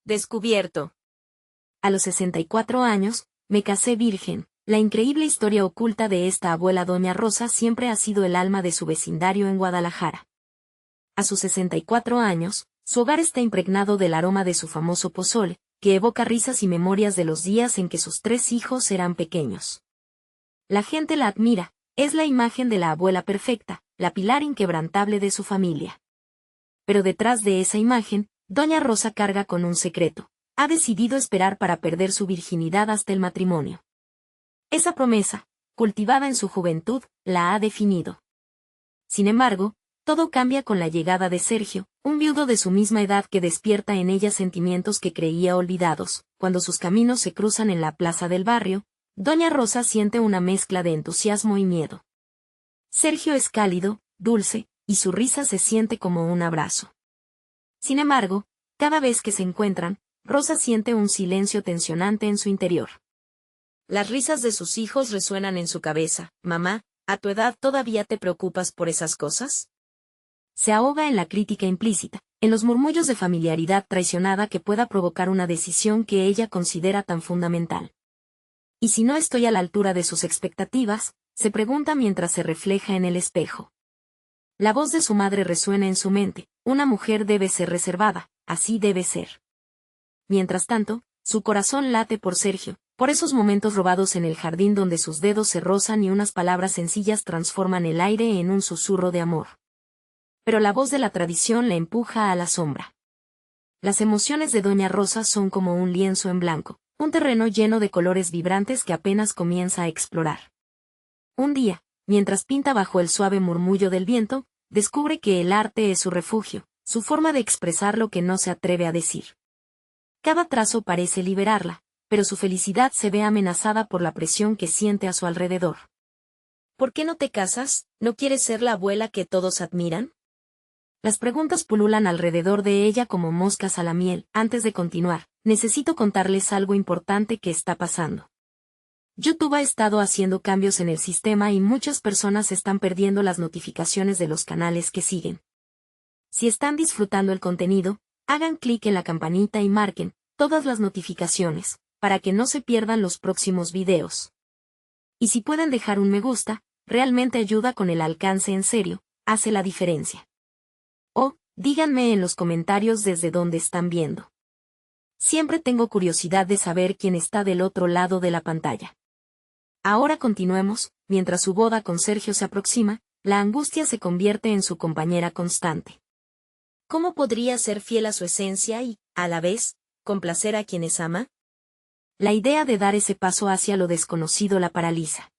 Descubierto. A los 64 años, me casé virgen. La increíble historia oculta de esta abuela doña Rosa siempre ha sido el alma de su vecindario en Guadalajara. A sus 64 años, su hogar está impregnado del aroma de su famoso pozole, que evoca risas y memorias de los días en que sus 3 hijos eran pequeños. La gente la admira, es la imagen de la abuela perfecta, la pilar inquebrantable de su familia. Pero detrás de esa imagen, doña Rosa carga con un secreto. Ha decidido esperar para perder su virginidad hasta el matrimonio. Esa promesa, cultivada en su juventud, la ha definido. Sin embargo, todo cambia con la llegada de Sergio, un viudo de su misma edad que despierta en ella sentimientos que creía olvidados. Cuando sus caminos se cruzan en la plaza del barrio, doña Rosa siente una mezcla de entusiasmo y miedo. Sergio es cálido, dulce, y su risa se siente como un abrazo. Sin embargo, cada vez que se encuentran, Rosa siente un silencio tensionante en su interior. Las risas de sus hijos resuenan en su cabeza. Mamá, ¿a tu edad todavía te preocupas por esas cosas? Se ahoga en la crítica implícita, en los murmullos de familiaridad traicionada que pueda provocar una decisión que ella considera tan fundamental. ¿Y si no estoy a la altura de sus expectativas?, se pregunta mientras se refleja en el espejo. La voz de su madre resuena en su mente: una mujer debe ser reservada, así debe ser. Mientras tanto, su corazón late por Sergio, por esos momentos robados en el jardín donde sus dedos se rozan y unas palabras sencillas transforman el aire en un susurro de amor. Pero la voz de la tradición la empuja a la sombra. Las emociones de doña Rosa son como un lienzo en blanco, un terreno lleno de colores vibrantes que apenas comienza a explorar. Un día, mientras pinta bajo el suave murmullo del viento, descubre que el arte es su refugio, su forma de expresar lo que no se atreve a decir. Cada trazo parece liberarla, pero su felicidad se ve amenazada por la presión que siente a su alrededor. ¿Por qué no te casas? ¿No quieres ser la abuela que todos admiran? Las preguntas pululan alrededor de ella como moscas a la miel. Antes de continuar, necesito contarles algo importante que está pasando. YouTube ha estado haciendo cambios en el sistema y muchas personas están perdiendo las notificaciones de los canales que siguen. Si están disfrutando el contenido, hagan clic en la campanita y marquen todas las notificaciones, para que no se pierdan los próximos videos. Y si pueden dejar un me gusta, realmente ayuda con el alcance, en serio, hace la diferencia. O, díganme en los comentarios desde dónde están viendo. Siempre tengo curiosidad de saber quién está del otro lado de la pantalla. Ahora continuemos. Mientras su boda con Sergio se aproxima, la angustia se convierte en su compañera constante. ¿Cómo podría ser fiel a su esencia y, a la vez, complacer a quienes ama? La idea de dar ese paso hacia lo desconocido la paraliza.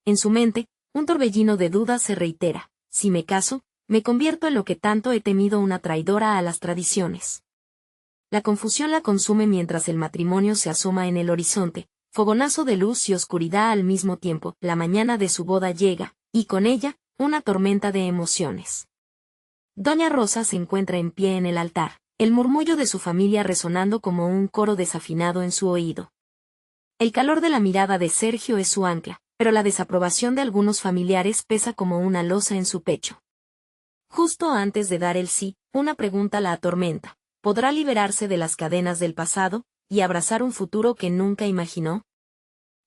En su mente, un torbellino de dudas se reitera: si me caso, me convierto en lo que tanto he temido, una traidora a las tradiciones. La confusión la consume mientras el matrimonio se asoma en el horizonte, fogonazo de luz y oscuridad al mismo tiempo. La mañana de su boda llega, y con ella, una tormenta de emociones. Doña Rosa se encuentra en pie en el altar, el murmullo de su familia resonando como un coro desafinado en su oído. El calor de la mirada de Sergio es su ancla, pero la desaprobación de algunos familiares pesa como una losa en su pecho. Justo antes de dar el sí, una pregunta la atormenta: ¿podrá liberarse de las cadenas del pasado y abrazar un futuro que nunca imaginó?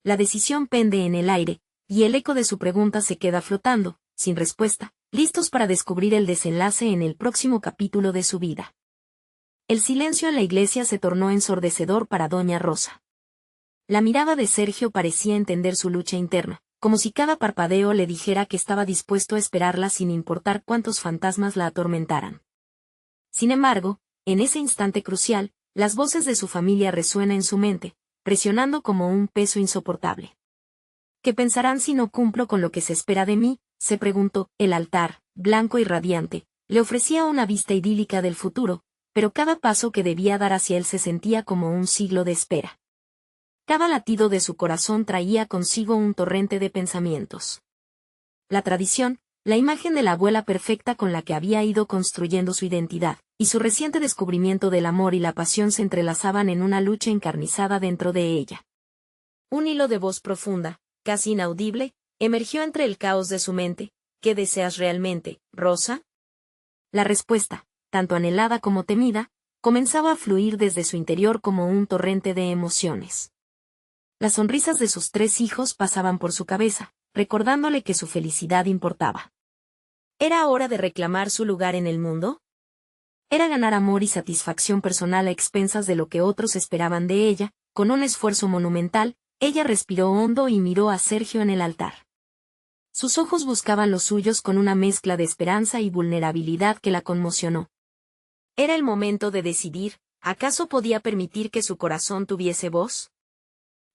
La decisión pende en el aire, y el eco de su pregunta se queda flotando, sin respuesta, listos para descubrir el desenlace en el próximo capítulo de su vida. El silencio en la iglesia se tornó ensordecedor para doña Rosa. La mirada de Sergio parecía entender su lucha interna, como si cada parpadeo le dijera que estaba dispuesto a esperarla sin importar cuántos fantasmas la atormentaran. Sin embargo, en ese instante crucial, las voces de su familia resuenan en su mente, presionando como un peso insoportable. ¿Qué pensarán si no cumplo con lo que se espera de mí?, se preguntó. El altar, blanco y radiante, le ofrecía una vista idílica del futuro, pero cada paso que debía dar hacia él se sentía como un siglo de espera. Cada latido de su corazón traía consigo un torrente de pensamientos. La tradición, la imagen de la abuela perfecta con la que había ido construyendo su identidad, y su reciente descubrimiento del amor y la pasión se entrelazaban en una lucha encarnizada dentro de ella. Un hilo de voz profunda, casi inaudible, emergió entre el caos de su mente. ¿Qué deseas realmente, Rosa? La respuesta, tanto anhelada como temida, comenzaba a fluir desde su interior como un torrente de emociones. Las sonrisas de sus 3 hijos pasaban por su cabeza, recordándole que su felicidad importaba. ¿Era hora de reclamar su lugar en el mundo? Era ganar amor y satisfacción personal a expensas de lo que otros esperaban de ella. Con un esfuerzo monumental, ella respiró hondo y miró a Sergio en el altar. Sus ojos buscaban los suyos con una mezcla de esperanza y vulnerabilidad que la conmocionó. Era el momento de decidir, ¿acaso podía permitir que su corazón tuviese voz?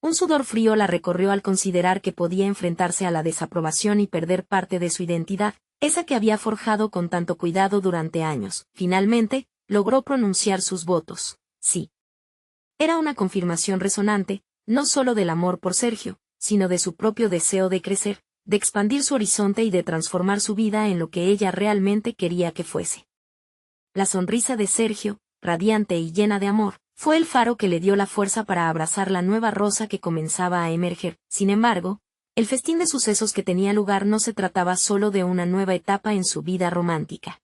Un sudor frío la recorrió al considerar que podía enfrentarse a la desaprobación y perder parte de su identidad, esa que había forjado con tanto cuidado durante años. Finalmente, logró pronunciar sus votos. Sí. Era una confirmación resonante, no solo del amor por Sergio, sino de su propio deseo de crecer, de expandir su horizonte y de transformar su vida en lo que ella realmente quería que fuese. La sonrisa de Sergio, radiante y llena de amor, fue el faro que le dio la fuerza para abrazar la nueva Rosa que comenzaba a emerger. Sin embargo, el festín de sucesos que tenía lugar no se trataba solo de una nueva etapa en su vida romántica.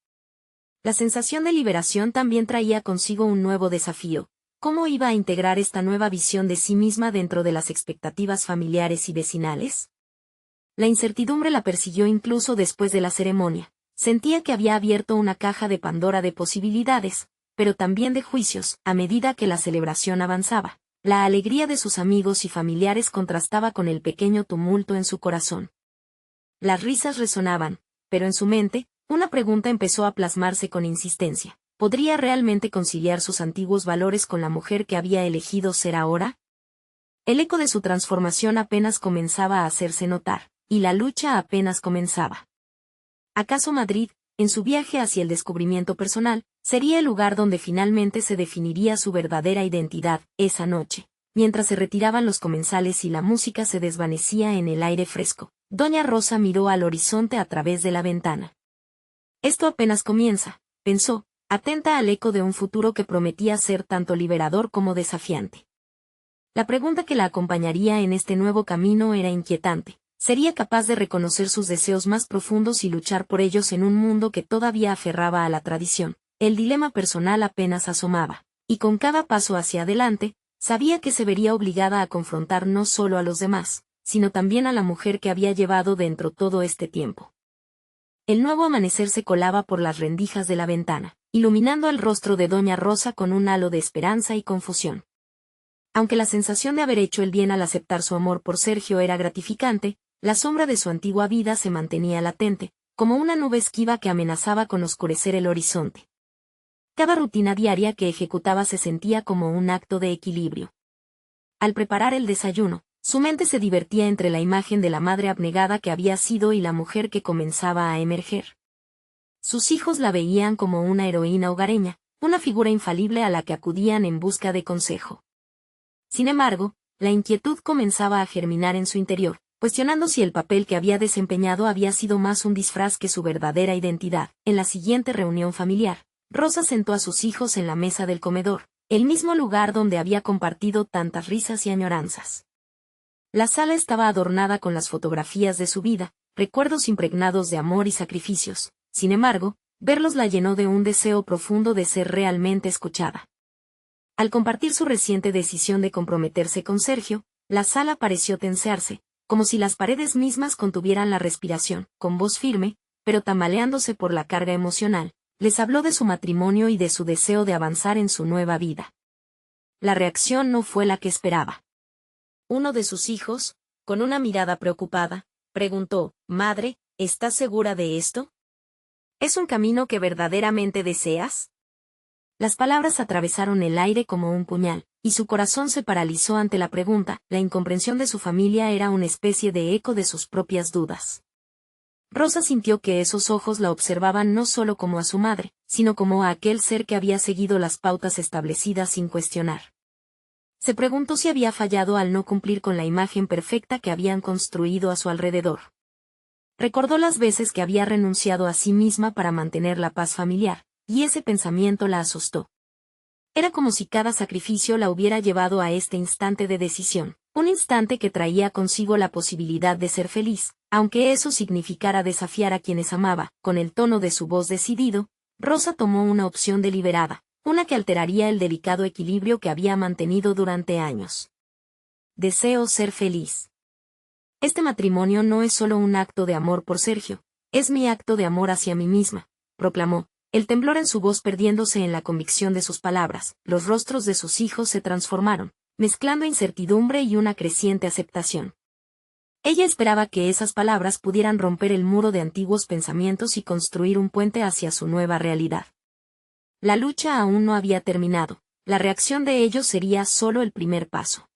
La sensación de liberación también traía consigo un nuevo desafío. ¿Cómo iba a integrar esta nueva visión de sí misma dentro de las expectativas familiares y vecinales? La incertidumbre la persiguió incluso después de la ceremonia. Sentía que había abierto una caja de Pandora de posibilidades, pero también de juicios, a medida que la celebración avanzaba. La alegría de sus amigos y familiares contrastaba con el pequeño tumulto en su corazón. Las risas resonaban, pero en su mente, una pregunta empezó a plasmarse con insistencia. ¿Podría realmente conciliar sus antiguos valores con la mujer que había elegido ser ahora? El eco de su transformación apenas comenzaba a hacerse notar, y la lucha apenas comenzaba. ¿Acaso Madrid, en su viaje hacia el descubrimiento personal, sería el lugar donde finalmente se definiría su verdadera identidad? Esa noche, mientras se retiraban los comensales y la música se desvanecía en el aire fresco, doña Rosa miró al horizonte a través de la ventana. Esto apenas comienza, pensó, atenta al eco de un futuro que prometía ser tanto liberador como desafiante. La pregunta que la acompañaría en este nuevo camino era inquietante. ¿Sería capaz de reconocer sus deseos más profundos y luchar por ellos en un mundo que todavía aferraba a la tradición? El dilema personal apenas asomaba, y con cada paso hacia adelante, sabía que se vería obligada a confrontar no solo a los demás, sino también a la mujer que había llevado dentro todo este tiempo. El nuevo amanecer se colaba por las rendijas de la ventana, iluminando el rostro de doña Rosa con un halo de esperanza y confusión. Aunque la sensación de haber hecho el bien al aceptar su amor por Sergio era gratificante, la sombra de su antigua vida se mantenía latente, como una nube esquiva que amenazaba con oscurecer el horizonte. Cada rutina diaria que ejecutaba se sentía como un acto de equilibrio. Al preparar el desayuno, su mente se divertía entre la imagen de la madre abnegada que había sido y la mujer que comenzaba a emerger. Sus hijos la veían como una heroína hogareña, una figura infalible a la que acudían en busca de consejo. Sin embargo, la inquietud comenzaba a germinar en su interior, cuestionando si el papel que había desempeñado había sido más un disfraz que su verdadera identidad. En la siguiente reunión familiar, Rosa sentó a sus hijos en la mesa del comedor, el mismo lugar donde había compartido tantas risas y añoranzas. La sala estaba adornada con las fotografías de su vida, recuerdos impregnados de amor y sacrificios. Sin embargo, verlos la llenó de un deseo profundo de ser realmente escuchada. Al compartir su reciente decisión de comprometerse con Sergio, la sala pareció tensarse, como si las paredes mismas contuvieran la respiración. Con voz firme, pero tambaleándose por la carga emocional, les habló de su matrimonio y de su deseo de avanzar en su nueva vida. La reacción no fue la que esperaba. Uno de sus hijos, con una mirada preocupada, preguntó, «Madre, ¿estás segura de esto? ¿Es un camino que verdaderamente deseas?» Las palabras atravesaron el aire como un puñal, y su corazón se paralizó ante la pregunta. La incomprensión de su familia era una especie de eco de sus propias dudas. Rosa sintió que esos ojos la observaban no solo como a su madre, sino como a aquel ser que había seguido las pautas establecidas sin cuestionar. Se preguntó si había fallado al no cumplir con la imagen perfecta que habían construido a su alrededor. Recordó las veces que había renunciado a sí misma para mantener la paz familiar, y ese pensamiento la asustó. Era como si cada sacrificio la hubiera llevado a este instante de decisión, un instante que traía consigo la posibilidad de ser feliz, aunque eso significara desafiar a quienes amaba. Con el tono de su voz decidido, Rosa tomó una opción deliberada. una que alteraría el delicado equilibrio que había mantenido durante años. Deseo ser feliz. Este matrimonio no es solo un acto de amor por Sergio, es mi acto de amor hacia mí misma, proclamó, el temblor en su voz perdiéndose en la convicción de sus palabras. Los rostros de sus hijos se transformaron, mezclando incertidumbre y una creciente aceptación. Ella esperaba que esas palabras pudieran romper el muro de antiguos pensamientos y construir un puente hacia su nueva realidad. La lucha aún no había terminado, la reacción de ellos sería solo el primer paso.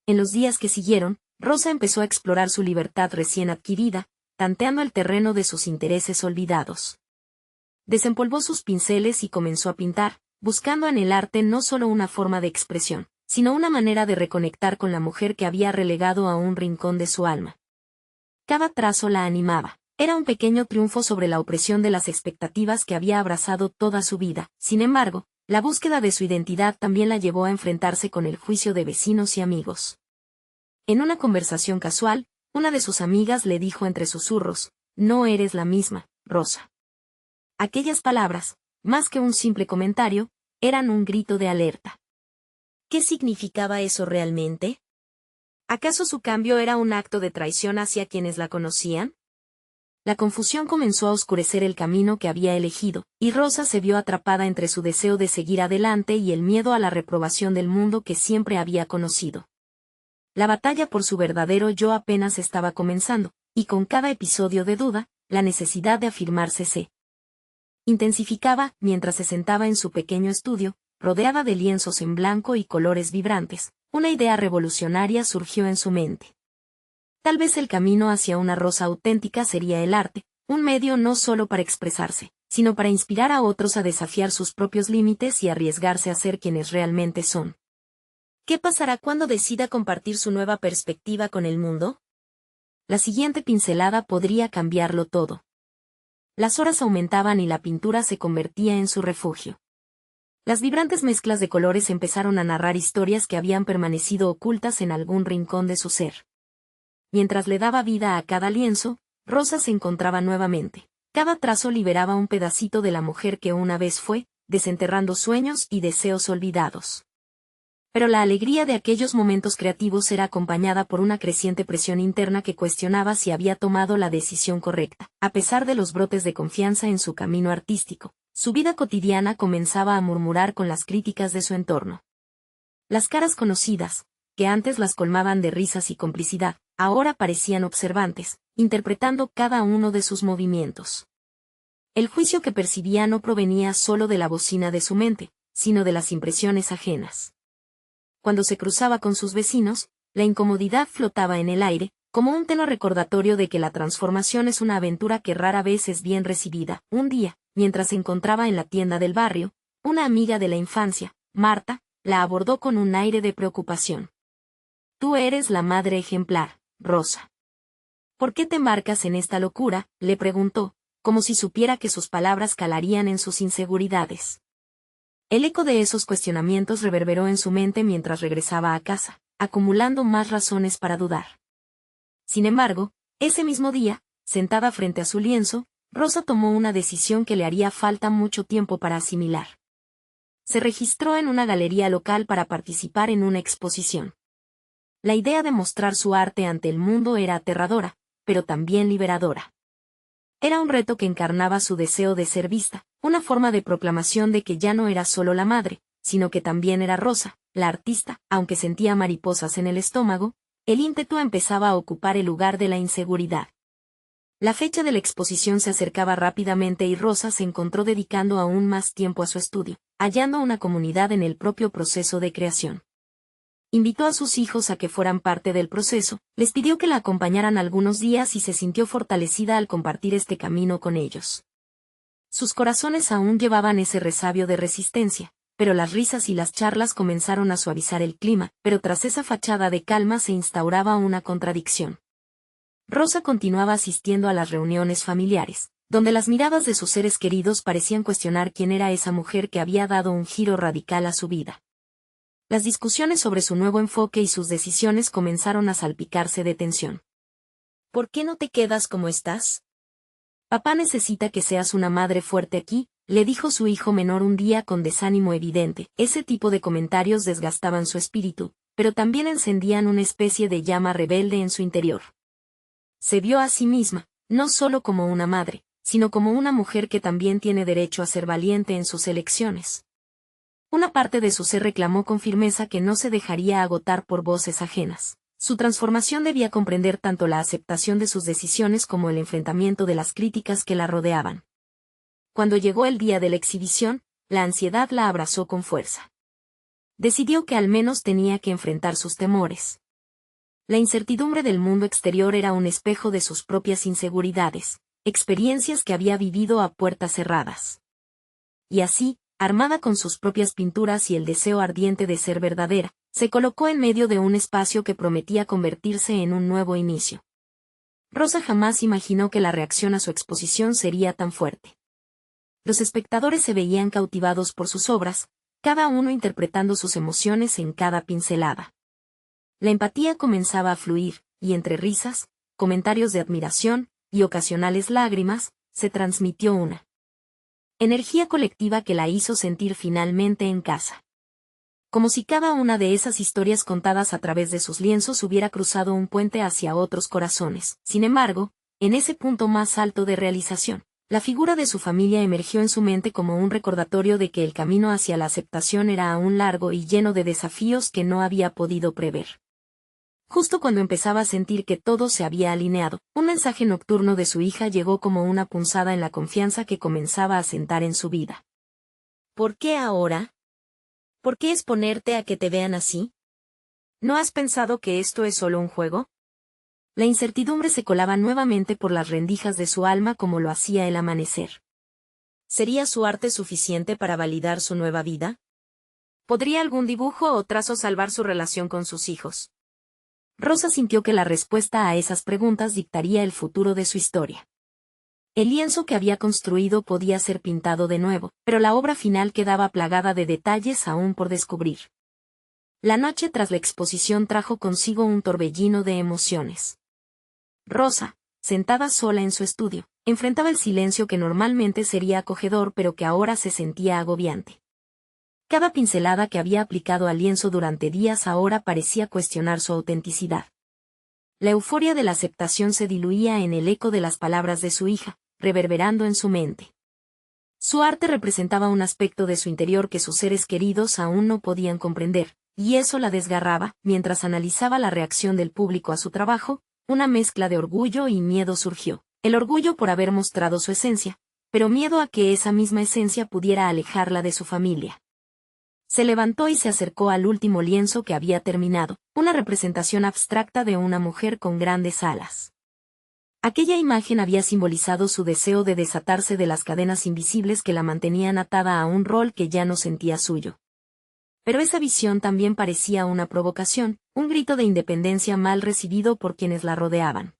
En los días que siguieron, Rosa empezó a explorar su libertad recién adquirida, tanteando el terreno de sus intereses olvidados. Desempolvó sus pinceles y comenzó a pintar, buscando en el arte no solo una forma de expresión, sino una manera de reconectar con la mujer que había relegado a un rincón de su alma. Cada trazo la animaba. Era un pequeño triunfo sobre la opresión de las expectativas que había abrazado toda su vida. Sin embargo, la búsqueda de su identidad también la llevó a enfrentarse con el juicio de vecinos y amigos. En una conversación casual, una de sus amigas le dijo entre susurros, «No eres la misma, Rosa». Aquellas palabras, más que un simple comentario, eran un grito de alerta. ¿Qué significaba eso realmente? ¿Acaso su cambio era un acto de traición hacia quienes la conocían? La confusión comenzó a oscurecer el camino que había elegido, y Rosa se vio atrapada entre su deseo de seguir adelante y el miedo a la reprobación del mundo que siempre había conocido. La batalla por su verdadero yo apenas estaba comenzando, y con cada episodio de duda, la necesidad de afirmarse se intensificaba mientras se sentaba en su pequeño estudio, rodeada de lienzos en blanco y colores vibrantes. Una idea revolucionaria surgió en su mente. Tal vez el camino hacia una Rosa auténtica sería el arte, un medio no solo para expresarse, sino para inspirar a otros a desafiar sus propios límites y arriesgarse a ser quienes realmente son. ¿Qué pasará cuando decida compartir su nueva perspectiva con el mundo? La siguiente pincelada podría cambiarlo todo. Las horas aumentaban y la pintura se convertía en su refugio. Las vibrantes mezclas de colores empezaron a narrar historias que habían permanecido ocultas en algún rincón de su ser. Mientras le daba vida a cada lienzo, Rosa se encontraba nuevamente. Cada trazo liberaba un pedacito de la mujer que una vez fue, desenterrando sueños y deseos olvidados. Pero la alegría de aquellos momentos creativos era acompañada por una creciente presión interna que cuestionaba si había tomado la decisión correcta. A pesar de los brotes de confianza en su camino artístico, su vida cotidiana comenzaba a murmurar con las críticas de su entorno. Las caras conocidas, que antes las colmaban de risas y complicidad, ahora parecían observantes, interpretando cada uno de sus movimientos. El juicio que percibía no provenía solo de la bocina de su mente, sino de las impresiones ajenas. Cuando se cruzaba con sus vecinos, la incomodidad flotaba en el aire, como un tenue recordatorio de que la transformación es una aventura que rara vez es bien recibida. Un día, mientras se encontraba en la tienda del barrio, una amiga de la infancia, Marta, la abordó con un aire de preocupación. «Tú eres la madre ejemplar, Rosa. ¿Por qué te embarcas en esta locura?», le preguntó, como si supiera que sus palabras calarían en sus inseguridades. El eco de esos cuestionamientos reverberó en su mente mientras regresaba a casa, acumulando más razones para dudar. Sin embargo, ese mismo día, sentada frente a su lienzo, Rosa tomó una decisión que le haría falta mucho tiempo para asimilar. Se registró en una galería local para participar en una exposición. La idea de mostrar su arte ante el mundo era aterradora, pero también liberadora. Era un reto que encarnaba su deseo de ser vista, una forma de proclamación de que ya no era solo la madre, sino que también era Rosa, la artista. Aunque sentía mariposas en el estómago, el ímpetu empezaba a ocupar el lugar de la inseguridad. La fecha de la exposición se acercaba rápidamente y Rosa se encontró dedicando aún más tiempo a su estudio, hallando una comunidad en el propio proceso de creación. Invitó a sus hijos a que fueran parte del proceso, les pidió que la acompañaran algunos días y se sintió fortalecida al compartir este camino con ellos. Sus corazones aún llevaban ese resabio de resistencia, pero las risas y las charlas comenzaron a suavizar el clima, pero tras esa fachada de calma se instauraba una contradicción. Rosa continuaba asistiendo a las reuniones familiares, donde las miradas de sus seres queridos parecían cuestionar quién era esa mujer que había dado un giro radical a su vida. Las discusiones sobre su nuevo enfoque y sus decisiones comenzaron a salpicarse de tensión. ¿Por qué no te quedas como estás? Papá necesita que seas una madre fuerte aquí, le dijo su hijo menor un día con desánimo evidente. Ese tipo de comentarios desgastaban su espíritu, pero también encendían una especie de llama rebelde en su interior. Se vio a sí misma, no solo como una madre, sino como una mujer que también tiene derecho a ser valiente en sus elecciones. Una parte de su ser reclamó con firmeza que no se dejaría agotar por voces ajenas. Su transformación debía comprender tanto la aceptación de sus decisiones como el enfrentamiento de las críticas que la rodeaban. Cuando llegó el día de la exhibición, la ansiedad la abrazó con fuerza. Decidió que al menos tenía que enfrentar sus temores. La incertidumbre del mundo exterior era un espejo de sus propias inseguridades, experiencias que había vivido a puertas cerradas. Y así, armada con sus propias pinturas y el deseo ardiente de ser verdadera, se colocó en medio de un espacio que prometía convertirse en un nuevo inicio. Rosa jamás imaginó que la reacción a su exposición sería tan fuerte. Los espectadores se veían cautivados por sus obras, cada uno interpretando sus emociones en cada pincelada. La empatía comenzaba a fluir, y entre risas, comentarios de admiración, y ocasionales lágrimas, se transmitió una energía colectiva que la hizo sentir finalmente en casa. Como si cada una de esas historias contadas a través de sus lienzos hubiera cruzado un puente hacia otros corazones. Sin embargo, en ese punto más alto de realización, la figura de su familia emergió en su mente como un recordatorio de que el camino hacia la aceptación era aún largo y lleno de desafíos que no había podido prever. Justo cuando empezaba a sentir que todo se había alineado, un mensaje nocturno de su hija llegó como una punzada en la confianza que comenzaba a sentar en su vida. ¿Por qué ahora? ¿Por qué exponerte a que te vean así? ¿No has pensado que esto es solo un juego? La incertidumbre se colaba nuevamente por las rendijas de su alma como lo hacía el amanecer. ¿Sería su arte suficiente para validar su nueva vida? ¿Podría algún dibujo o trazo salvar su relación con sus hijos? Rosa sintió que la respuesta a esas preguntas dictaría el futuro de su historia. El lienzo que había construido podía ser pintado de nuevo, pero la obra final quedaba plagada de detalles aún por descubrir. La noche tras la exposición trajo consigo un torbellino de emociones. Rosa, sentada sola en su estudio, enfrentaba el silencio que normalmente sería acogedor pero que ahora se sentía agobiante. Cada pincelada que había aplicado al lienzo durante días ahora parecía cuestionar su autenticidad. La euforia de la aceptación se diluía en el eco de las palabras de su hija, reverberando en su mente. Su arte representaba un aspecto de su interior que sus seres queridos aún no podían comprender, y eso la desgarraba. Mientras analizaba la reacción del público a su trabajo, una mezcla de orgullo y miedo surgió. El orgullo por haber mostrado su esencia, pero miedo a que esa misma esencia pudiera alejarla de su familia. Se levantó y se acercó al último lienzo que había terminado, una representación abstracta de una mujer con grandes alas. Aquella imagen había simbolizado su deseo de desatarse de las cadenas invisibles que la mantenían atada a un rol que ya no sentía suyo. Pero esa visión también parecía una provocación, un grito de independencia mal recibido por quienes la rodeaban.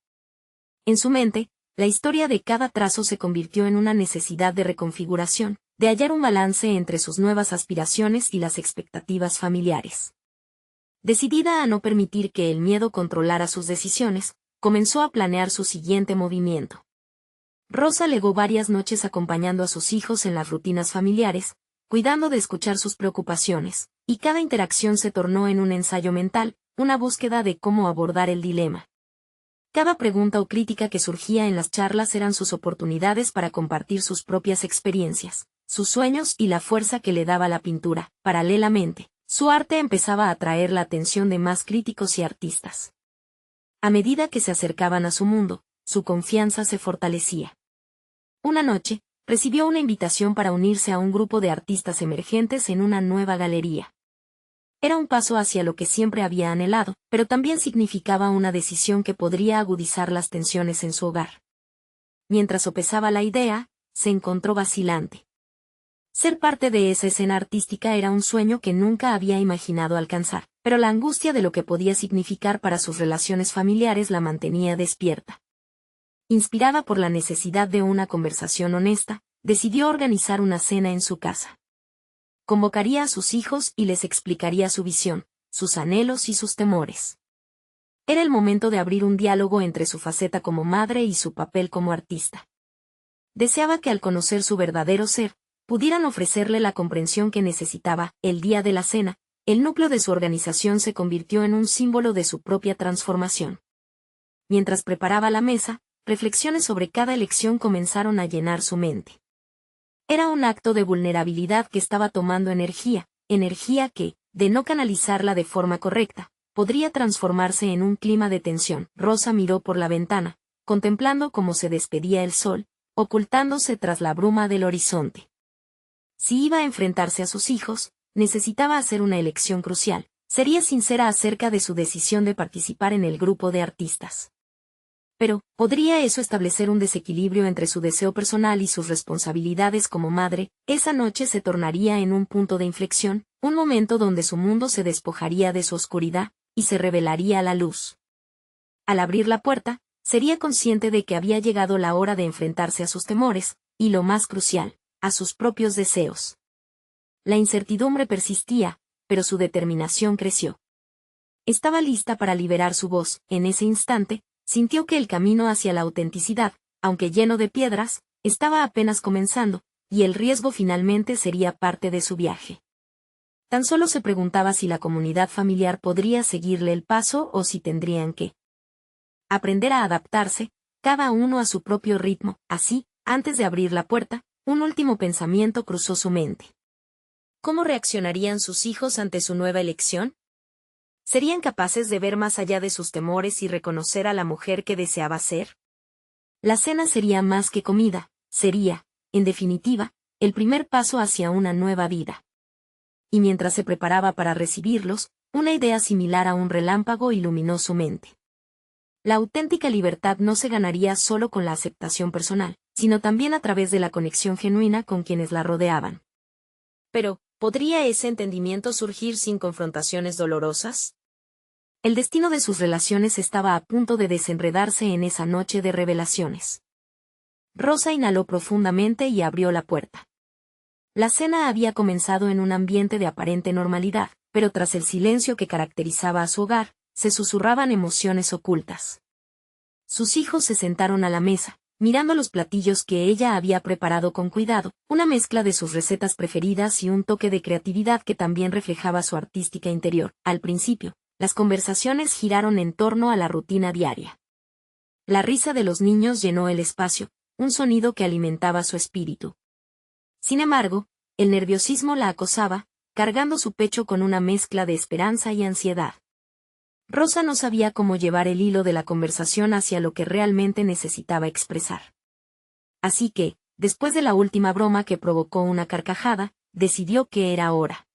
En su mente, la historia de cada trazo se convirtió en una necesidad de reconfiguración, de hallar un balance entre sus nuevas aspiraciones y las expectativas familiares. Decidida a no permitir que el miedo controlara sus decisiones, comenzó a planear su siguiente movimiento. Rosa legó varias noches acompañando a sus hijos en las rutinas familiares, cuidando de escuchar sus preocupaciones, y cada interacción se tornó en un ensayo mental, una búsqueda de cómo abordar el dilema. Cada pregunta o crítica que surgía en las charlas eran sus oportunidades para compartir sus propias experiencias, sus sueños y la fuerza que le daba la pintura. Paralelamente, su arte empezaba a atraer la atención de más críticos y artistas. A medida que se acercaban a su mundo, su confianza se fortalecía. Una noche, recibió una invitación para unirse a un grupo de artistas emergentes en una nueva galería. Era un paso hacia lo que siempre había anhelado, pero también significaba una decisión que podría agudizar las tensiones en su hogar. Mientras sopesaba la idea, se encontró vacilante. Ser parte de esa escena artística era un sueño que nunca había imaginado alcanzar, pero la angustia de lo que podía significar para sus relaciones familiares la mantenía despierta. Inspirada por la necesidad de una conversación honesta, decidió organizar una cena en su casa. Convocaría a sus hijos y les explicaría su visión, sus anhelos y sus temores. Era el momento de abrir un diálogo entre su faceta como madre y su papel como artista. Deseaba que al conocer su verdadero ser, pudieran ofrecerle la comprensión que necesitaba. El día de la cena, el núcleo de su organización se convirtió en un símbolo de su propia transformación. Mientras preparaba la mesa, reflexiones sobre cada elección comenzaron a llenar su mente. Era un acto de vulnerabilidad que estaba tomando energía que, de no canalizarla de forma correcta, podría transformarse en un clima de tensión. Rosa miró por la ventana, contemplando cómo se despedía el sol, ocultándose tras la bruma del horizonte. Si iba a enfrentarse a sus hijos, necesitaba hacer una elección crucial. Sería sincera acerca de su decisión de participar en el grupo de artistas. Pero, ¿podría eso establecer un desequilibrio entre su deseo personal y sus responsabilidades como madre? Esa noche se tornaría en un punto de inflexión, un momento donde su mundo se despojaría de su oscuridad, y se revelaría a la luz. Al abrir la puerta, sería consciente de que había llegado la hora de enfrentarse a sus temores, y lo más crucial, a sus propios deseos. La incertidumbre persistía, pero su determinación creció. Estaba lista para liberar su voz. En ese instante, sintió que el camino hacia la autenticidad, aunque lleno de piedras, estaba apenas comenzando, y el riesgo finalmente sería parte de su viaje. Tan solo se preguntaba si la comunidad familiar podría seguirle el paso o si tendrían que aprender a adaptarse, cada uno a su propio ritmo. Así, antes de abrir la puerta, un último pensamiento cruzó su mente. ¿Cómo reaccionarían sus hijos ante su nueva elección? ¿Serían capaces de ver más allá de sus temores y reconocer a la mujer que deseaba ser? La cena sería más que comida, sería, en definitiva, el primer paso hacia una nueva vida. Y mientras se preparaba para recibirlos, una idea similar a un relámpago iluminó su mente. La auténtica libertad no se ganaría solo con la aceptación personal, sino también a través de la conexión genuina con quienes la rodeaban. Pero, ¿podría ese entendimiento surgir sin confrontaciones dolorosas? El destino de sus relaciones estaba a punto de desenredarse en esa noche de revelaciones. Rosa inhaló profundamente y abrió la puerta. La cena había comenzado en un ambiente de aparente normalidad, pero tras el silencio que caracterizaba a su hogar, se susurraban emociones ocultas. Sus hijos se sentaron a la mesa, mirando los platillos que ella había preparado con cuidado, una mezcla de sus recetas preferidas y un toque de creatividad que también reflejaba su artística interior. Al principio, las conversaciones giraron en torno a la rutina diaria. La risa de los niños llenó el espacio, un sonido que alimentaba su espíritu. Sin embargo, el nerviosismo la acosaba, cargando su pecho con una mezcla de esperanza y ansiedad. Rosa no sabía cómo llevar el hilo de la conversación hacia lo que realmente necesitaba expresar. Así que, después de la última broma que provocó una carcajada, decidió que era hora.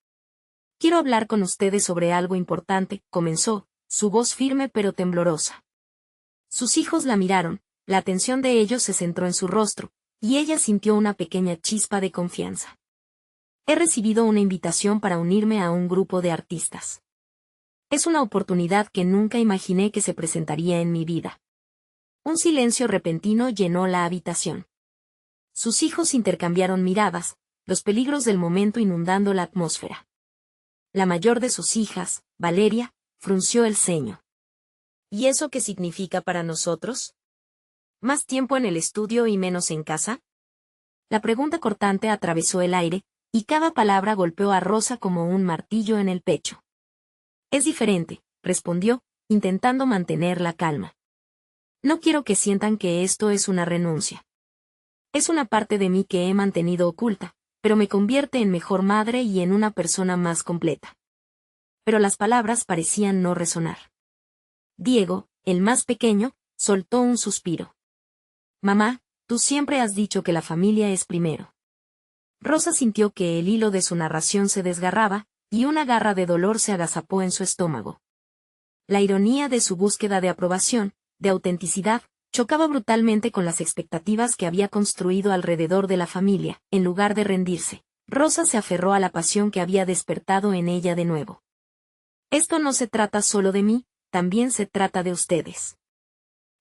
«Quiero hablar con ustedes sobre algo importante», comenzó, su voz firme pero temblorosa. Sus hijos la miraron, la atención de ellos se centró en su rostro, y ella sintió una pequeña chispa de confianza. «He recibido una invitación para unirme a un grupo de artistas. Es una oportunidad que nunca imaginé que se presentaría en mi vida». Un silencio repentino llenó la habitación. Sus hijos intercambiaron miradas, los peligros del momento inundando la atmósfera. La mayor de sus hijas, Valeria, frunció el ceño. «¿Y eso qué significa para nosotros? ¿Más tiempo en el estudio y menos en casa?». La pregunta cortante atravesó el aire, y cada palabra golpeó a Rosa como un martillo en el pecho. «Es diferente», respondió, intentando mantener la calma. «No quiero que sientan que esto es una renuncia. Es una parte de mí que he mantenido oculta, pero me convierte en mejor madre y en una persona más completa». Pero las palabras parecían no resonar. Diego, el más pequeño, soltó un suspiro. «Mamá, tú siempre has dicho que la familia es primero». Rosa sintió que el hilo de su narración se desgarraba, y una garra de dolor se agazapó en su estómago. La ironía de su búsqueda de aprobación, de autenticidad, chocaba brutalmente con las expectativas que había construido alrededor de la familia. En lugar de rendirse, Rosa se aferró a la pasión que había despertado en ella de nuevo. «Esto no se trata solo de mí, también se trata de ustedes.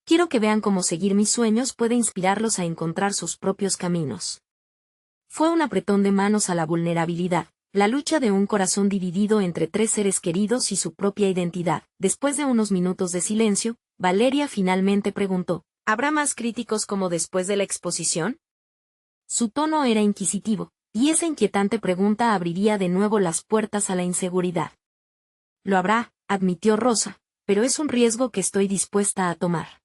Quiero que vean cómo seguir mis sueños puede inspirarlos a encontrar sus propios caminos». Fue un apretón de manos a la vulnerabilidad, la lucha de un corazón dividido entre tres seres queridos y su propia identidad. Después de unos minutos de silencio, Valeria finalmente preguntó: «¿Habrá más críticos como después de la exposición?». Su tono era inquisitivo, y esa inquietante pregunta abriría de nuevo las puertas a la inseguridad. Lo habrá, admitió Rosa, pero es un riesgo que estoy dispuesta a tomar.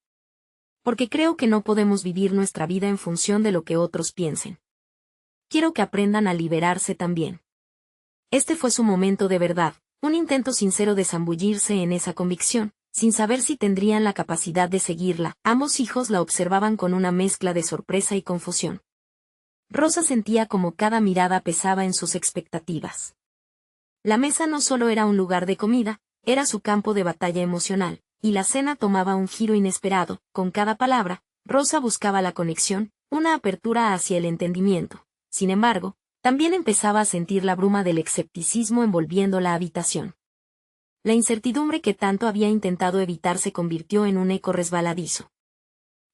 Porque creo que no podemos vivir nuestra vida en función de lo que otros piensen. Quiero que aprendan a liberarse también. Este fue su momento de verdad, un intento sincero de zambullirse en esa convicción, sin saber si tendrían la capacidad de seguirla. Ambos hijos la observaban con una mezcla de sorpresa y confusión. Rosa sentía como cada mirada pesaba en sus expectativas. La mesa no solo era un lugar de comida, era su campo de batalla emocional, y la cena tomaba un giro inesperado. Con cada palabra, Rosa buscaba la conexión, una apertura hacia el entendimiento. Sin embargo, también empezaba a sentir la bruma del escepticismo envolviendo la habitación. La incertidumbre que tanto había intentado evitar se convirtió en un eco resbaladizo.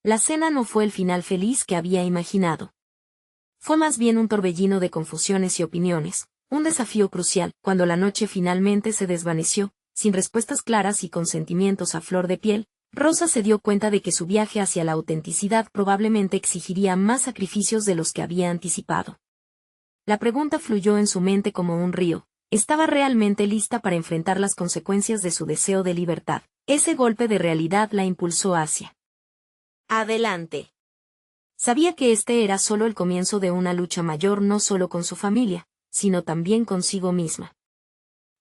La cena no fue el final feliz que había imaginado. Fue más bien un torbellino de confusiones y opiniones, un desafío crucial. Cuando la noche finalmente se desvaneció, sin respuestas claras y con sentimientos a flor de piel, Rosa se dio cuenta de que su viaje hacia la autenticidad probablemente exigiría más sacrificios de los que había anticipado. La pregunta fluyó en su mente como un río. ¿Estaba realmente lista para enfrentar las consecuencias de su deseo de libertad? Ese golpe de realidad la impulsó hacia Adelante. Sabía que este era solo el comienzo de una lucha mayor, no solo con su familia, sino también consigo misma.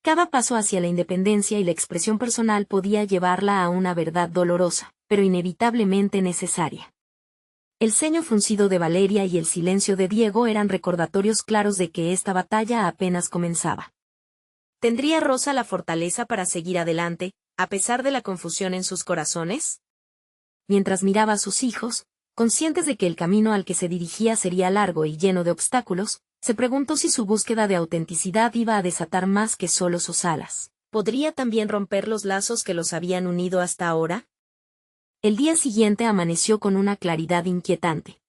Cada paso hacia la independencia y la expresión personal podía llevarla a una verdad dolorosa, pero inevitablemente necesaria. El ceño fruncido de Valeria y el silencio de Diego eran recordatorios claros de que esta batalla apenas comenzaba. ¿Tendría Rosa la fortaleza para seguir adelante, a pesar de la confusión en sus corazones? Mientras miraba a sus hijos, conscientes de que el camino al que se dirigía sería largo y lleno de obstáculos, se preguntó si su búsqueda de autenticidad iba a desatar más que solo sus alas. ¿Podría también romper los lazos que los habían unido hasta ahora? El día siguiente amaneció con una claridad inquietante.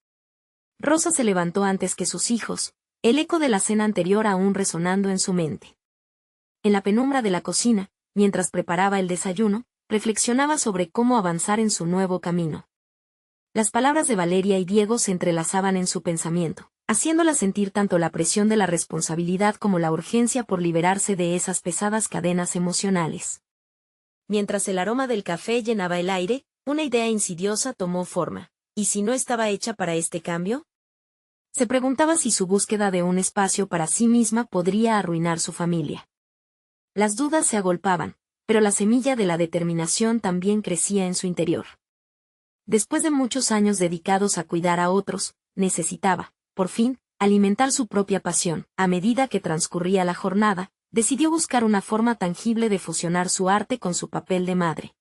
Rosa se levantó antes que sus hijos, el eco de la cena anterior aún resonando en su mente. En la penumbra de la cocina, mientras preparaba el desayuno, reflexionaba sobre cómo avanzar en su nuevo camino. Las palabras de Valeria y Diego se entrelazaban en su pensamiento, haciéndola sentir tanto la presión de la responsabilidad como la urgencia por liberarse de esas pesadas cadenas emocionales. Mientras el aroma del café llenaba el aire, una idea insidiosa tomó forma. ¿Y si no estaba hecha para este cambio? Se preguntaba si su búsqueda de un espacio para sí misma podría arruinar su familia. Las dudas se agolpaban, pero la semilla de la determinación también crecía en su interior. Después de muchos años dedicados a cuidar a otros, necesitaba, por fin, alimentar su propia pasión. A medida que transcurría la jornada, decidió buscar una forma tangible de fusionar su arte con su papel de madre.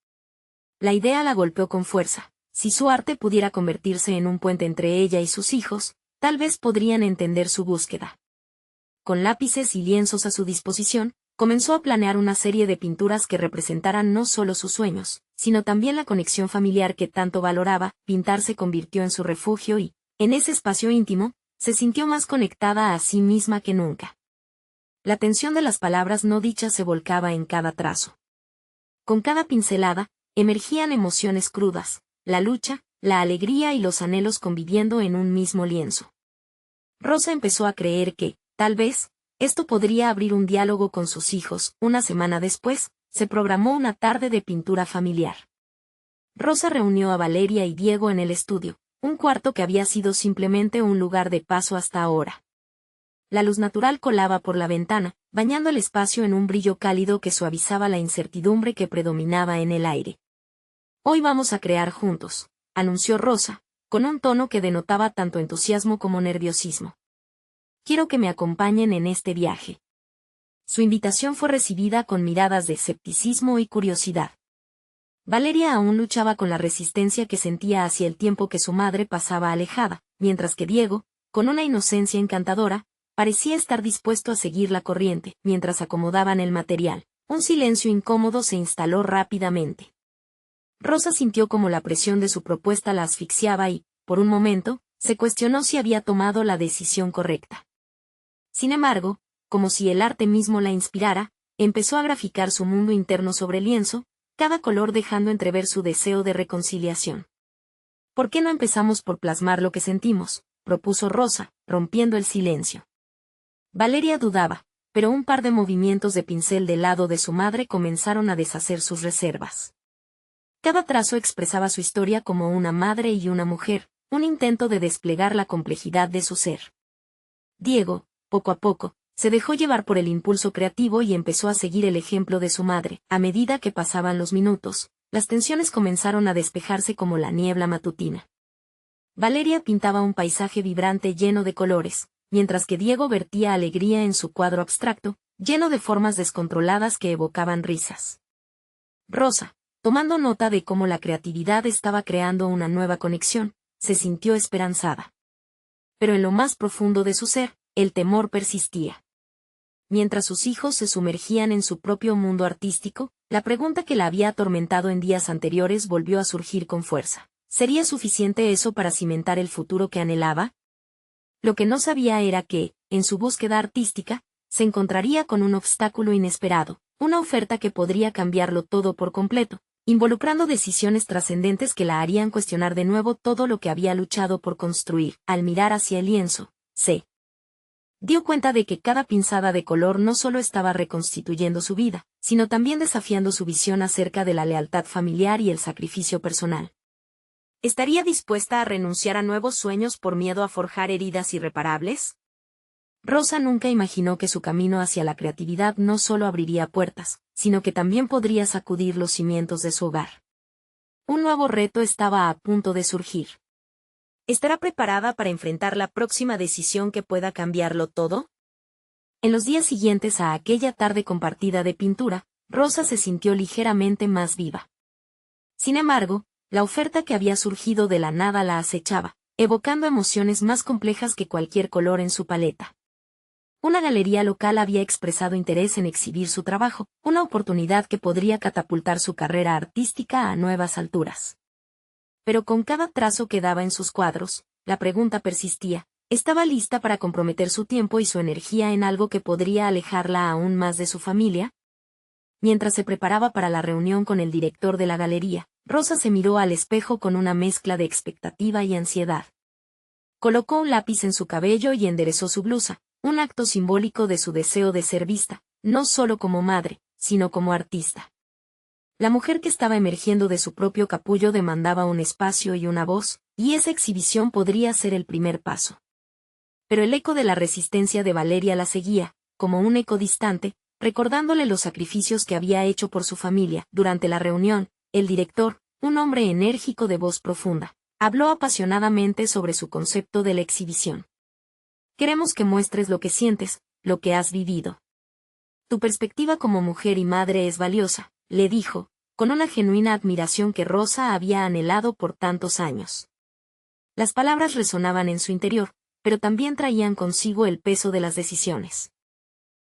La idea la golpeó con fuerza. Si su arte pudiera convertirse en un puente entre ella y sus hijos, tal vez podrían entender su búsqueda. Con lápices y lienzos a su disposición, comenzó a planear una serie de pinturas que representaran no solo sus sueños, sino también la conexión familiar que tanto valoraba. Pintar se convirtió en su refugio y, en ese espacio íntimo, se sintió más conectada a sí misma que nunca. La tensión de las palabras no dichas se volcaba en cada trazo. Con cada pincelada, emergían emociones crudas, la lucha, la alegría y los anhelos conviviendo en un mismo lienzo. Rosa empezó a creer que, tal vez, esto podría abrir un diálogo con sus hijos. Una semana después, se programó una tarde de pintura familiar. Rosa reunió a Valeria y Diego en el estudio, un cuarto que había sido simplemente un lugar de paso hasta ahora. La luz natural colaba por la ventana, bañando el espacio en un brillo cálido que suavizaba la incertidumbre que predominaba en el aire. «Hoy vamos a crear juntos», anunció Rosa, con un tono que denotaba tanto entusiasmo como nerviosismo. «Quiero que me acompañen en este viaje». Su invitación fue recibida con miradas de escepticismo y curiosidad. Valeria aún luchaba con la resistencia que sentía hacia el tiempo que su madre pasaba alejada, mientras que Diego, con una inocencia encantadora, parecía estar dispuesto a seguir la corriente. Mientras acomodaban el material, un silencio incómodo se instaló rápidamente. Rosa sintió como la presión de su propuesta la asfixiaba y, por un momento, se cuestionó si había tomado la decisión correcta. Sin embargo, como si el arte mismo la inspirara, empezó a graficar su mundo interno sobre el lienzo, cada color dejando entrever su deseo de reconciliación. «¿Por qué no empezamos por plasmar lo que sentimos?», propuso Rosa, rompiendo el silencio. Valeria dudaba, pero un par de movimientos de pincel del lado de su madre comenzaron a deshacer sus reservas. Cada trazo expresaba su historia como una madre y una mujer, un intento de desplegar la complejidad de su ser. Diego, poco a poco, se dejó llevar por el impulso creativo y empezó a seguir el ejemplo de su madre. A medida que pasaban los minutos, las tensiones comenzaron a despejarse como la niebla matutina. Valeria pintaba un paisaje vibrante lleno de colores, mientras que Diego vertía alegría en su cuadro abstracto, lleno de formas descontroladas que evocaban risas. Rosa, tomando nota de cómo la creatividad estaba creando una nueva conexión, se sintió esperanzada. Pero en lo más profundo de su ser, el temor persistía. Mientras sus hijos se sumergían en su propio mundo artístico, la pregunta que la había atormentado en días anteriores volvió a surgir con fuerza. ¿Sería suficiente eso para cimentar el futuro que anhelaba? Lo que no sabía era que, en su búsqueda artística, se encontraría con un obstáculo inesperado, una oferta que podría cambiarlo todo por completo, involucrando decisiones trascendentes que la harían cuestionar de nuevo todo lo que había luchado por construir. Al mirar hacia el lienzo, se dio cuenta de que cada pinzada de color no solo estaba reconstituyendo su vida, sino también desafiando su visión acerca de la lealtad familiar y el sacrificio personal. ¿Estaría dispuesta a renunciar a nuevos sueños por miedo a forjar heridas irreparables? Rosa nunca imaginó que su camino hacia la creatividad no solo abriría puertas, sino que también podría sacudir los cimientos de su hogar. Un nuevo reto estaba a punto de surgir. ¿Estará preparada para enfrentar la próxima decisión que pueda cambiarlo todo? En los días siguientes a aquella tarde compartida de pintura, Rosa se sintió ligeramente más viva. Sin embargo, la oferta que había surgido de la nada la acechaba, evocando emociones más complejas que cualquier color en su paleta. Una galería local había expresado interés en exhibir su trabajo, una oportunidad que podría catapultar su carrera artística a nuevas alturas. Pero con cada trazo que daba en sus cuadros, la pregunta persistía: ¿estaba lista para comprometer su tiempo y su energía en algo que podría alejarla aún más de su familia? Mientras se preparaba para la reunión con el director de la galería, Rosa se miró al espejo con una mezcla de expectativa y ansiedad. Colocó un lápiz en su cabello y enderezó su blusa, un acto simbólico de su deseo de ser vista, no solo como madre, sino como artista. La mujer que estaba emergiendo de su propio capullo demandaba un espacio y una voz, y esa exhibición podría ser el primer paso. Pero el eco de la resistencia de Valeria la seguía, como un eco distante, recordándole los sacrificios que había hecho por su familia. Durante la reunión, el director, un hombre enérgico de voz profunda, habló apasionadamente sobre su concepto de la exhibición. Queremos que muestres lo que sientes, lo que has vivido. Tu perspectiva como mujer y madre es valiosa, le dijo, con una genuina admiración que Rosa había anhelado por tantos años. Las palabras resonaban en su interior, pero también traían consigo el peso de las decisiones.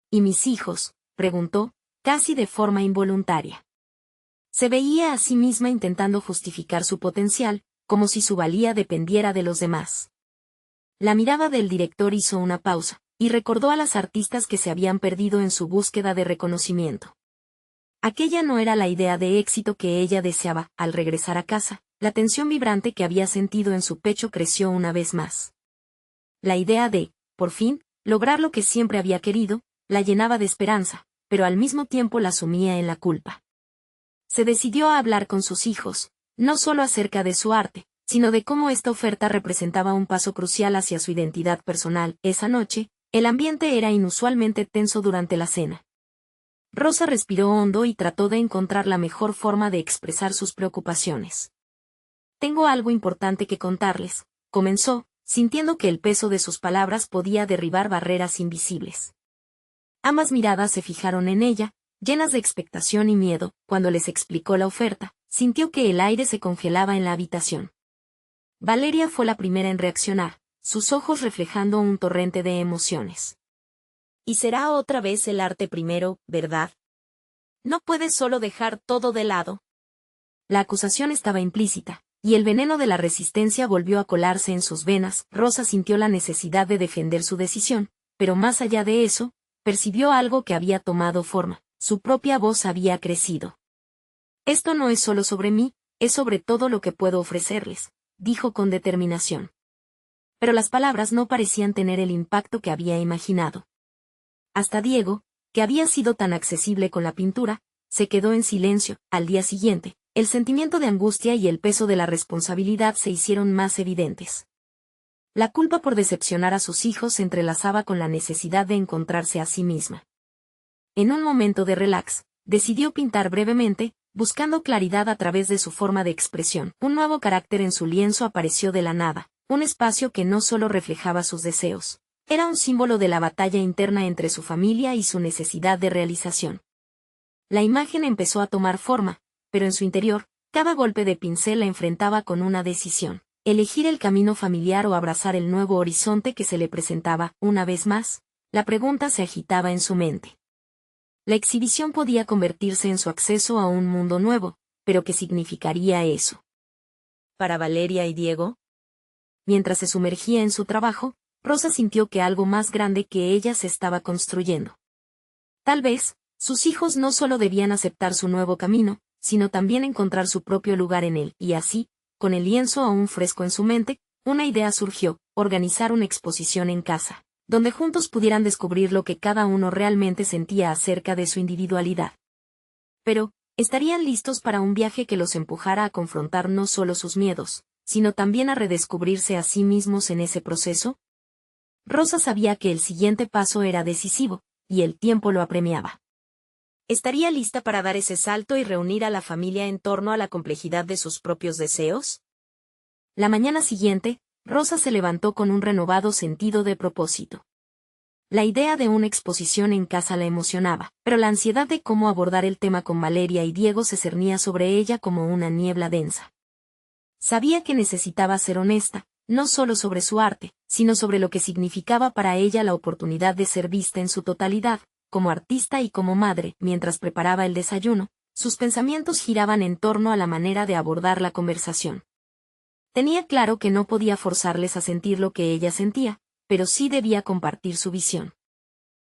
¿Y mis hijos?, preguntó, casi de forma involuntaria. Se veía a sí misma intentando justificar su potencial, como si su valía dependiera de los demás. La mirada del director hizo una pausa, y recordó a las artistas que se habían perdido en su búsqueda de reconocimiento. Aquella no era la idea de éxito que ella deseaba. Al regresar a casa, la tensión vibrante que había sentido en su pecho creció una vez más. La idea de, por fin, lograr lo que siempre había querido, la llenaba de esperanza, pero al mismo tiempo la sumía en la culpa. Se decidió a hablar con sus hijos, no solo acerca de su arte, sino de cómo esta oferta representaba un paso crucial hacia su identidad personal. Esa noche, el ambiente era inusualmente tenso durante la cena. Rosa respiró hondo y trató de encontrar la mejor forma de expresar sus preocupaciones. Tengo algo importante que contarles, comenzó, sintiendo que el peso de sus palabras podía derribar barreras invisibles. Ambas miradas se fijaron en ella, llenas de expectación y miedo. Cuando les explicó la oferta, sintió que el aire se congelaba en la habitación. Valeria fue la primera en reaccionar, sus ojos reflejando un torrente de emociones. Y será otra vez el arte primero, ¿verdad? No puedes solo dejar todo de lado. La acusación estaba implícita, y el veneno de la resistencia volvió a colarse en sus venas. Rosa sintió la necesidad de defender su decisión, pero más allá de eso, percibió algo que había tomado forma. Su propia voz había crecido. Esto no es solo sobre mí, es sobre todo lo que puedo ofrecerles, dijo con determinación. Pero las palabras no parecían tener el impacto que había imaginado. Hasta Diego, que había sido tan accesible con la pintura, se quedó en silencio. Al día siguiente, el sentimiento de angustia y el peso de la responsabilidad se hicieron más evidentes. La culpa por decepcionar a sus hijos se entrelazaba con la necesidad de encontrarse a sí misma. En un momento de relax, decidió pintar brevemente, buscando claridad a través de su forma de expresión. Un nuevo carácter en su lienzo apareció de la nada, un espacio que no solo reflejaba sus deseos, era un símbolo de la batalla interna entre su familia y su necesidad de realización. La imagen empezó a tomar forma, pero en su interior, cada golpe de pincel la enfrentaba con una decisión: elegir el camino familiar o abrazar el nuevo horizonte que se le presentaba. Una vez más, la pregunta se agitaba en su mente. La exhibición podía convertirse en su acceso a un mundo nuevo, pero ¿qué significaría eso para Valeria y Diego? Mientras se sumergía en su trabajo, Rosa sintió que algo más grande que ella se estaba construyendo. Tal vez, sus hijos no solo debían aceptar su nuevo camino, sino también encontrar su propio lugar en él, y así, con el lienzo aún fresco en su mente, una idea surgió: organizar una exposición en casa, donde juntos pudieran descubrir lo que cada uno realmente sentía acerca de su individualidad. Pero, ¿estarían listos para un viaje que los empujara a confrontar no solo sus miedos, sino también a redescubrirse a sí mismos en ese proceso? Rosa sabía que el siguiente paso era decisivo, y el tiempo lo apremiaba. ¿Estaría lista para dar ese salto y reunir a la familia en torno a la complejidad de sus propios deseos? La mañana siguiente, Rosa se levantó con un renovado sentido de propósito. La idea de una exposición en casa la emocionaba, pero la ansiedad de cómo abordar el tema con Valeria y Diego se cernía sobre ella como una niebla densa. Sabía que necesitaba ser honesta, no solo sobre su arte, sino sobre lo que significaba para ella la oportunidad de ser vista en su totalidad, como artista y como madre. Mientras preparaba el desayuno, sus pensamientos giraban en torno a la manera de abordar la conversación. Tenía claro que no podía forzarles a sentir lo que ella sentía, pero sí debía compartir su visión.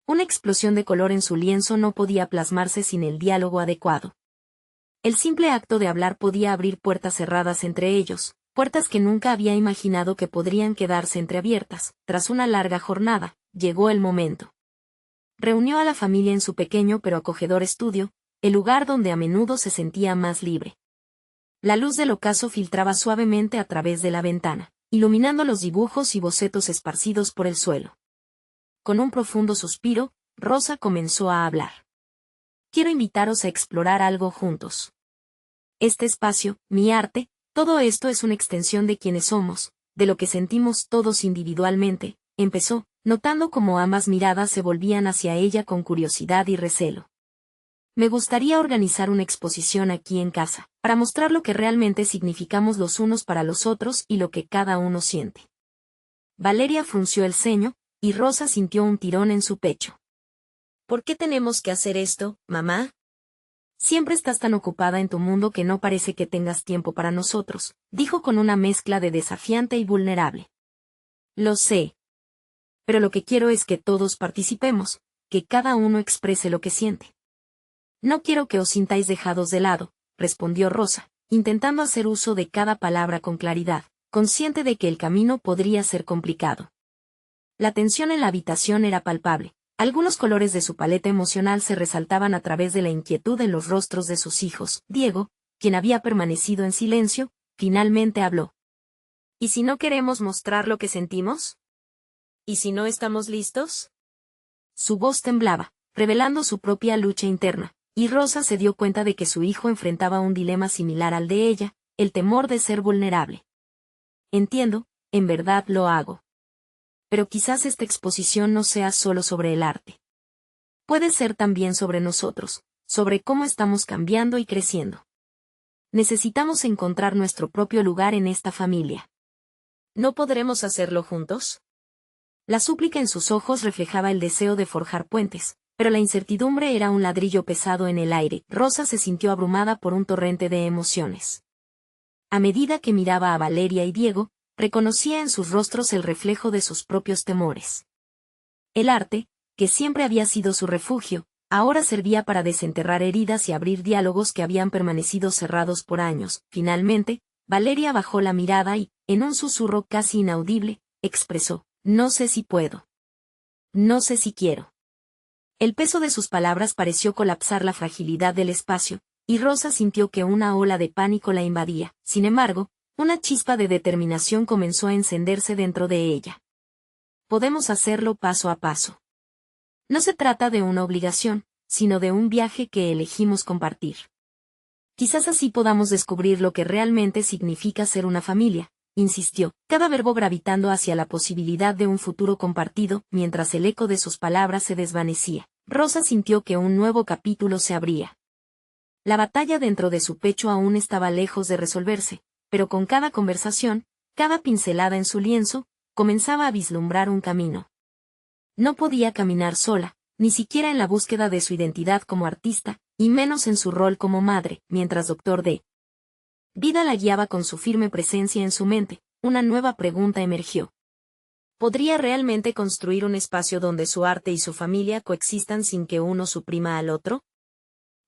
Una explosión de color en su lienzo no podía plasmarse sin el diálogo adecuado. El simple acto de hablar podía abrir puertas cerradas entre ellos, puertas que nunca había imaginado que podrían quedarse entreabiertas. Tras una larga jornada, llegó el momento. Reunió a la familia en su pequeño pero acogedor estudio, el lugar donde a menudo se sentía más libre. La luz del ocaso filtraba suavemente a través de la ventana, iluminando los dibujos y bocetos esparcidos por el suelo. Con un profundo suspiro, Rosa comenzó a hablar. Quiero invitaros a explorar algo juntos. Este espacio, mi arte, todo esto es una extensión de quienes somos, de lo que sentimos todos individualmente, empezó, notando cómo ambas miradas se volvían hacia ella con curiosidad y recelo. Me gustaría organizar una exposición aquí en casa, para mostrar lo que realmente significamos los unos para los otros y lo que cada uno siente. Valeria frunció el ceño, y Rosa sintió un tirón en su pecho. ¿Por qué tenemos que hacer esto, mamá? Siempre estás tan ocupada en tu mundo que no parece que tengas tiempo para nosotros, dijo con una mezcla de desafiante y vulnerable. Lo sé. Pero lo que quiero es que todos participemos, que cada uno exprese lo que siente. No quiero que os sintáis dejados de lado, respondió Rosa, intentando hacer uso de cada palabra con claridad, consciente de que el camino podría ser complicado. La tensión en la habitación era palpable. Algunos colores de su paleta emocional se resaltaban a través de la inquietud en los rostros de sus hijos. Diego, quien había permanecido en silencio, finalmente habló. ¿Y si no queremos mostrar lo que sentimos? ¿Y si no estamos listos? Su voz temblaba, revelando su propia lucha interna, y Rosa se dio cuenta de que su hijo enfrentaba un dilema similar al de ella, el temor de ser vulnerable. Entiendo, en verdad lo hago. Pero quizás esta exposición no sea solo sobre el arte. Puede ser también sobre nosotros, sobre cómo estamos cambiando y creciendo. Necesitamos encontrar nuestro propio lugar en esta familia. ¿No podremos hacerlo juntos? La súplica en sus ojos reflejaba el deseo de forjar puentes, pero la incertidumbre era un ladrillo pesado en el aire. Rosa se sintió abrumada por un torrente de emociones. A medida que miraba a Valeria y Diego, reconocía en sus rostros el reflejo de sus propios temores. El arte, que siempre había sido su refugio, ahora servía para desenterrar heridas y abrir diálogos que habían permanecido cerrados por años. Finalmente, Valeria bajó la mirada y, en un susurro casi inaudible, expresó: no sé si puedo. No sé si quiero. El peso de sus palabras pareció colapsar la fragilidad del espacio, y Rosa sintió que una ola de pánico la invadía. Sin embargo, una chispa de determinación comenzó a encenderse dentro de ella. Podemos hacerlo paso a paso. No se trata de una obligación, sino de un viaje que elegimos compartir. Quizás así podamos descubrir lo que realmente significa ser una familia, insistió, cada verbo gravitando hacia la posibilidad de un futuro compartido. Mientras el eco de sus palabras se desvanecía, Rosa sintió que un nuevo capítulo se abría. La batalla dentro de su pecho aún estaba lejos de resolverse, pero con cada conversación, cada pincelada en su lienzo, comenzaba a vislumbrar un camino. No podía caminar sola, ni siquiera en la búsqueda de su identidad como artista, y menos en su rol como madre. Mientras Dr. D. Vida la guiaba con su firme presencia en su mente, una nueva pregunta emergió. ¿Podría realmente construir un espacio donde su arte y su familia coexistan sin que uno suprima al otro?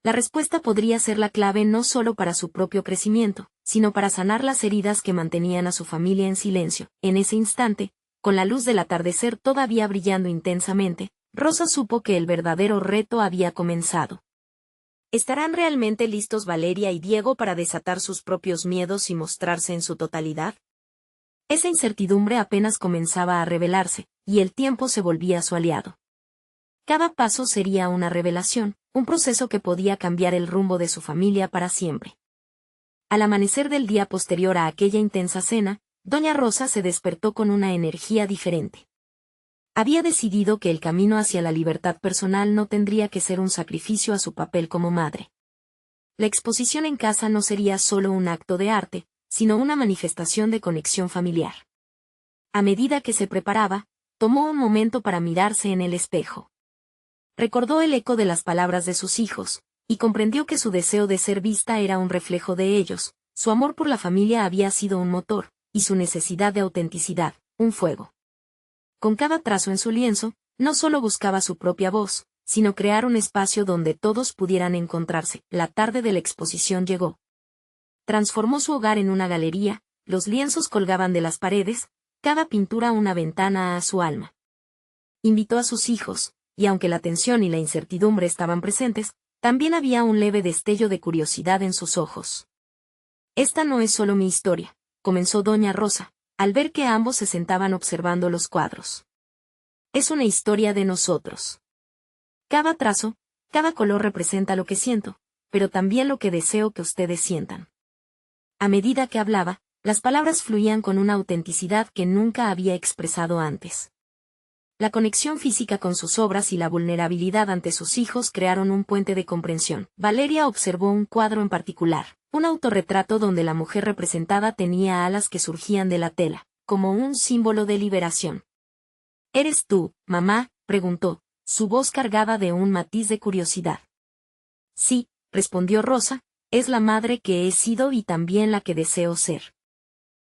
La respuesta podría ser la clave no solo para su propio crecimiento, sino para sanar las heridas que mantenían a su familia en silencio. En ese instante, con la luz del atardecer todavía brillando intensamente, Rosa supo que el verdadero reto había comenzado. ¿Estarán realmente listos Valeria y Diego para desatar sus propios miedos y mostrarse en su totalidad? Esa incertidumbre apenas comenzaba a revelarse, y el tiempo se volvía su aliado. Cada paso sería una revelación, un proceso que podía cambiar el rumbo de su familia para siempre. Al amanecer del día posterior a aquella intensa cena, doña Rosa se despertó con una energía diferente. Había decidido que el camino hacia la libertad personal no tendría que ser un sacrificio a su papel como madre. La exposición en casa no sería solo un acto de arte, sino una manifestación de conexión familiar. A medida que se preparaba, tomó un momento para mirarse en el espejo. Recordó el eco de las palabras de sus hijos, y comprendió que su deseo de ser vista era un reflejo de ellos. Su amor por la familia había sido un motor, y su necesidad de autenticidad, un fuego. Con cada trazo en su lienzo, no solo buscaba su propia voz, sino crear un espacio donde todos pudieran encontrarse. La tarde de la exposición llegó. Transformó su hogar en una galería, los lienzos colgaban de las paredes, cada pintura una ventana a su alma. Invitó a sus hijos, y aunque la tensión y la incertidumbre estaban presentes, también había un leve destello de curiosidad en sus ojos. Esta no es solo mi historia, comenzó doña Rosa, al ver que ambos se sentaban observando los cuadros. Es una historia de nosotros. Cada trazo, cada color representa lo que siento, pero también lo que deseo que ustedes sientan. A medida que hablaba, las palabras fluían con una autenticidad que nunca había expresado antes. La conexión física con sus obras y la vulnerabilidad ante sus hijos crearon un puente de comprensión. Valeria observó un cuadro en particular, un autorretrato donde la mujer representada tenía alas que surgían de la tela, como un símbolo de liberación. ¿Eres tú, mamá?, preguntó, su voz cargada de un matiz de curiosidad. Sí, respondió Rosa, es la madre que he sido y también la que deseo ser.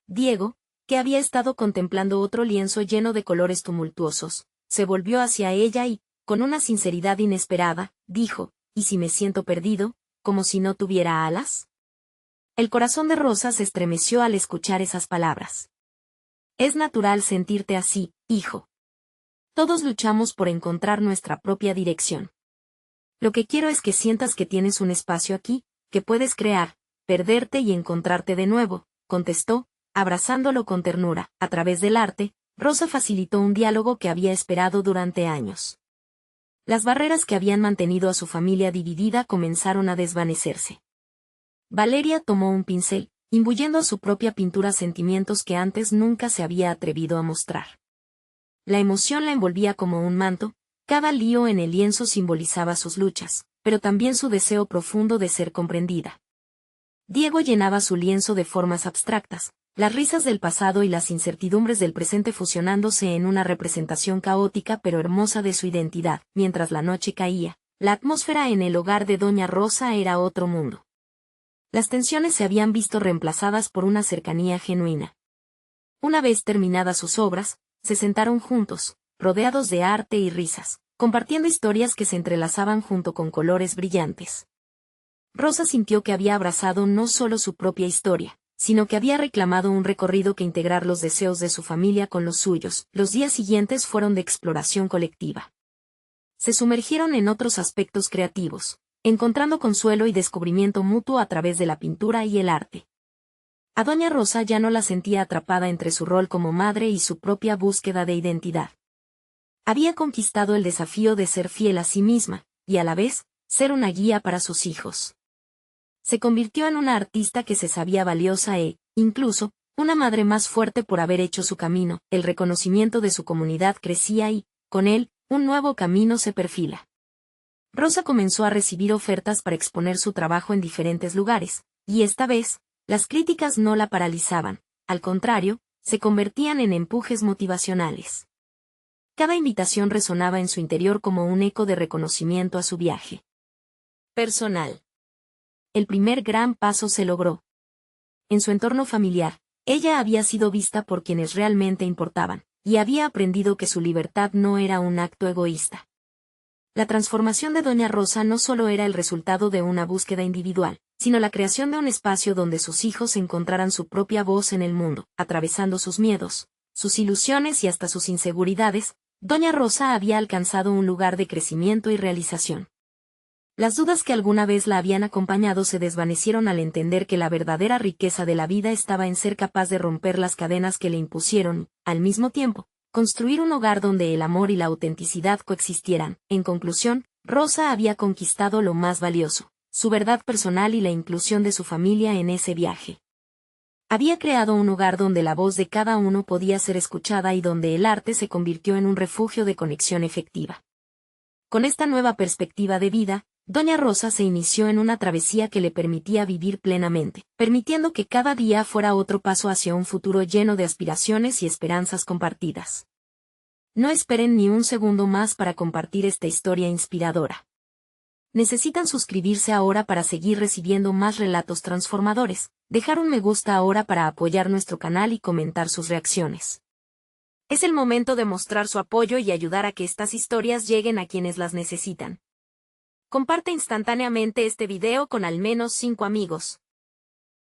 Diego, que había estado contemplando otro lienzo lleno de colores tumultuosos, se volvió hacia ella y, con una sinceridad inesperada, dijo, ¿y si me siento perdido, como si no tuviera alas? El corazón de Rosa se estremeció al escuchar esas palabras. Es natural sentirte así, hijo. Todos luchamos por encontrar nuestra propia dirección. Lo que quiero es que sientas que tienes un espacio aquí, que puedes crear, perderte y encontrarte de nuevo, contestó, abrazándolo con ternura. A través del arte, Rosa facilitó un diálogo que había esperado durante años. Las barreras que habían mantenido a su familia dividida comenzaron a desvanecerse. Valeria tomó un pincel, imbuyendo a su propia pintura sentimientos que antes nunca se había atrevido a mostrar. La emoción la envolvía como un manto, cada lío en el lienzo simbolizaba sus luchas, pero también su deseo profundo de ser comprendida. Diego llenaba su lienzo de formas abstractas, las risas del pasado y las incertidumbres del presente fusionándose en una representación caótica pero hermosa de su identidad. Mientras la noche caía, la atmósfera en el hogar de doña Rosa era otro mundo. Las tensiones se habían visto reemplazadas por una cercanía genuina. Una vez terminadas sus obras, se sentaron juntos, rodeados de arte y risas, compartiendo historias que se entrelazaban junto con colores brillantes. Rosa sintió que había abrazado no solo su propia historia, sino que había reclamado un recorrido que integrar los deseos de su familia con los suyos. Los días siguientes fueron de exploración colectiva. se sumergieron en otros aspectos creativos, encontrando consuelo y descubrimiento mutuo a través de la pintura y el arte. A doña Rosa ya no la sentía atrapada entre su rol como madre y su propia búsqueda de identidad. Había conquistado el desafío de ser fiel a sí misma, y a la vez, ser una guía para sus hijos. Se convirtió en una artista que se sabía valiosa e, incluso, una madre más fuerte por haber hecho su camino. El reconocimiento de su comunidad crecía y, con él, un nuevo camino se perfila. Rosa comenzó a recibir ofertas para exponer su trabajo en diferentes lugares, y esta vez, las críticas no la paralizaban, al contrario, se convertían en empujes motivacionales. Cada invitación resonaba en su interior como un eco de reconocimiento a su viaje personal. El primer gran paso se logró. En su entorno familiar, ella había sido vista por quienes realmente importaban, y había aprendido que su libertad no era un acto egoísta. La transformación de doña Rosa no solo era el resultado de una búsqueda individual, sino la creación de un espacio donde sus hijos encontraran su propia voz en el mundo, atravesando sus miedos, sus ilusiones y hasta sus inseguridades. Doña Rosa había alcanzado un lugar de crecimiento y realización. Las dudas que alguna vez la habían acompañado se desvanecieron al entender que la verdadera riqueza de la vida estaba en ser capaz de romper las cadenas que le impusieron, al mismo tiempo, construir un hogar donde el amor y la autenticidad coexistieran. En conclusión, Rosa había conquistado lo más valioso, su verdad personal y la inclusión de su familia en ese viaje. Había creado un hogar donde la voz de cada uno podía ser escuchada y donde el arte se convirtió en un refugio de conexión efectiva. Con esta nueva perspectiva de vida, doña Rosa se inició en una travesía que le permitía vivir plenamente, permitiendo que cada día fuera otro paso hacia un futuro lleno de aspiraciones y esperanzas compartidas. No esperen ni un segundo más para compartir esta historia inspiradora. Necesitan suscribirse ahora para seguir recibiendo más relatos transformadores, dejar un me gusta ahora para apoyar nuestro canal y comentar sus reacciones. Es el momento de mostrar su apoyo y ayudar a que estas historias lleguen a quienes las necesitan. Comparte instantáneamente este video con al menos 5 amigos.